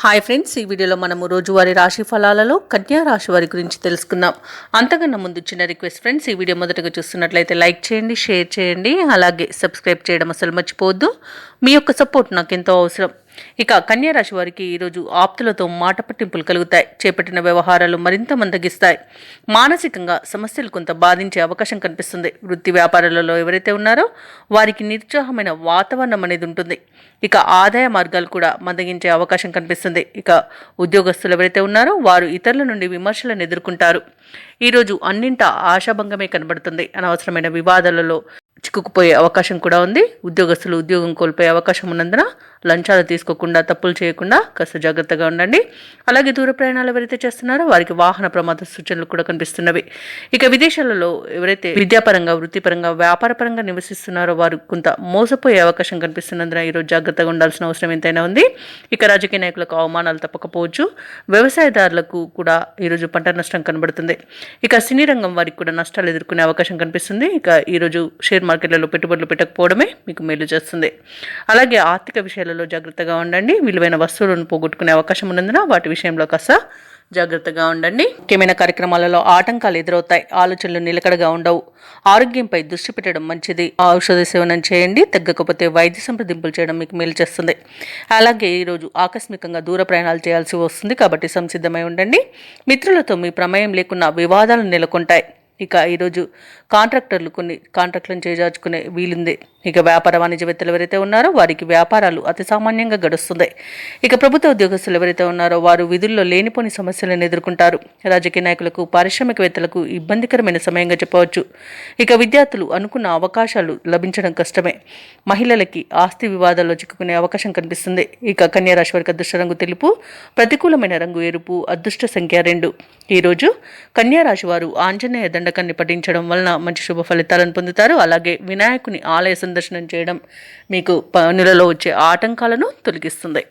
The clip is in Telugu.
హాయ్ ఫ్రెండ్స్, ఈ వీడియోలో మనము రోజువారీ రాశి ఫలాలలో కన్యా రాశి వారి గురించి తెలుసుకుందాం. అంతకన్నా ముందు చిన్న రిక్వెస్ట్ ఫ్రెండ్స్, ఈ వీడియో మొదటగా చూస్తున్నట్లయితే లైక్ చేయండి, షేర్ చేయండి, అలాగే సబ్స్క్రైబ్ చేయడం అసలు మర్చిపోవద్దు. మీ యొక్క సపోర్ట్ నాకు ఎంతో అవసరం. ఇక కన్యా రాశి వారికి ఈరోజు ఆప్తులతో మాట పట్టింపులు కలుగుతాయి. చేపట్టిన వ్యవహారాలు మరింత మందగిస్తాయి. మానసికంగా సమస్యలు కొంత బాధించే అవకాశం కనిపిస్తుంది. వృత్తి వ్యాపారాలలో ఎవరైతే ఉన్నారో వారికి నిరుత్సాహమైన వాతావరణం అనేది ఉంటుంది. ఇక ఆదాయ మార్గాలు కూడా మందగించే అవకాశం కనిపిస్తుంది. ఇక ఉద్యోగస్తులు ఎవరైతే ఉన్నారో వారు ఇతరుల నుండి విమర్శలను ఎదుర్కొంటారు. ఈరోజు అన్నింటా ఆశాభంగమే కనబడుతుంది. అనవసరమైన వివాదాలలో చిక్కుకుపోయే అవకాశం కూడా ఉంది. ఉద్యోగస్తులు ఉద్యోగం కోల్పోయే అవకాశం ఉన్నందున లంచాలు తీసుకోకుండా, తప్పులు చేయకుండా కాస్త జాగ్రత్తగా ఉండండి. అలాగే దూర ప్రయాణాలు ఎవరైతే చేస్తున్నారో వారికి వాహన ప్రమాద సూచనలు కూడా కనిపిస్తున్నవి. ఇక విదేశాలలో ఎవరైతే విద్యాపరంగా, వృత్తిపరంగా, వ్యాపారపరంగా నివసిస్తున్నారో వారు కొంత మోసపోయే అవకాశం కనిపిస్తున్నందున ఈరోజు జాగ్రత్తగా ఉండాల్సిన అవసరం ఎంతైనా ఉంది. ఇక రాజకీయ నాయకులకు అవమానాలు తప్పకపోవచ్చు. వ్యవసాయదారులకు కూడా ఈరోజు పంట నష్టం కనబడుతుంది. ఇక సినీ రంగం వారికి కూడా నష్టాలు ఎదుర్కొనే అవకాశం కనిపిస్తుంది. ఇక ఈరోజు షేర్ మార్కెట్లలో పెట్టుబడులు పెట్టకపోవడమే మీకు మేలు చేస్తుంది. అలాగే ఆర్థిక విషయాలలో జాగ్రత్తగా ఉండండి. విలువైన వస్తువులను పోగొట్టుకునే అవకాశం ఉన్నందున వాటి విషయంలో కాస్త జాగ్రత్తగా ఉండండి. ముఖ్యమైన కార్యక్రమాలలో ఆటంకాలు ఎదురవుతాయి. ఆలోచనలు నిలకడగా ఉండవు. ఆరోగ్యంపై దృష్టి పెట్టడం మంచిది. ఔషధ సేవనం చేయండి. తగ్గకపోతే వైద్య సంప్రదింపులు చేయడం మీకు మేలు చేస్తుంది. అలాగే ఈరోజు ఆకస్మికంగా దూర ప్రయాణాలు చేయాల్సి వస్తుంది కాబట్టి సంసిద్ధమై ఉండండి. మిత్రులతో మీ ప్రమేయం లేకున్నా వివాదాలు నెలకొంటాయి. ఇక ఈరోజు కాంట్రాక్టర్లు కొన్ని కాంట్రాక్టులను చేజార్చుకునే వీలుంది. ఇక వ్యాపార వాణిజ్యవేత్తలు ఎవరైతే ఉన్నారో వారికి వ్యాపారాలు అతి సామాన్యంగా గడుస్తుంది. ఇక ప్రభుత్వ ఉద్యోగస్తులు ఎవరైతే ఉన్నారో వారు విధుల్లో లేనిపోని సమస్యలను ఎదుర్కొంటారు. రాజకీయ నాయకులకు, పారిశ్రామికవేత్తలకు ఇబ్బందికరమైన సమయంగా చెప్పవచ్చు. ఇక విద్యార్థులు అనుకున్న అవకాశాలు లభించడం కష్టమే. మహిళలకి ఆస్తి వివాదాల్లో చిక్కుకునే అవకాశం కనిపిస్తుంది. ఇక కన్యా రాశి వారికి అదృష్ట రంగు తెలుపు, ప్రతికూలమైన రంగు ఎరుపు, అదృష్ట సంఖ్య 2. ఈరోజు కన్యా రాశి వారు ఆంజనేయ దండకాన్ని పఠించడం వలన మంచి శుభ ఫలితాలను పొందుతారు. అలాగే వినాయకుని ఆలయ సందర్శనం చేయడం మీకు పనులలో వచ్చే ఆటంకాలను తొలగిస్తుంది.